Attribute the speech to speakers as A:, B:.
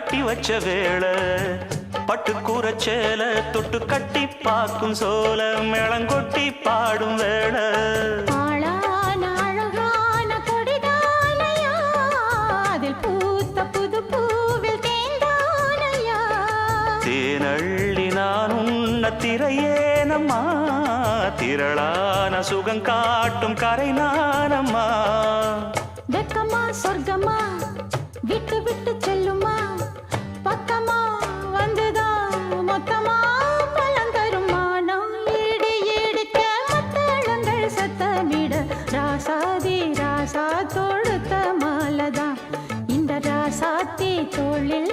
A: கட்டி வச்ச வேளை பட்டு கூறச்சேல தொட்டு கட்டி பார்க்கும் சோல மேளங்கொட்டி பாடும் வேளை தேனள்ளி நான் உன்ன திரையேனம்மா திரளான சுகம் காட்டும் கரை நானம்மா
B: வெக்கமா சொர்க்கமா விட்டு விட்டு செல்லுமா பக்கமா வந்துதான் மொத்தமா பலம் தருமா நான் ஈடு ஈடுக்க மத்தளங்கள் சத்தமிட ராசாதி ராசா தொடுத்த மாலதான் இந்த ராசாத்தி தோளில்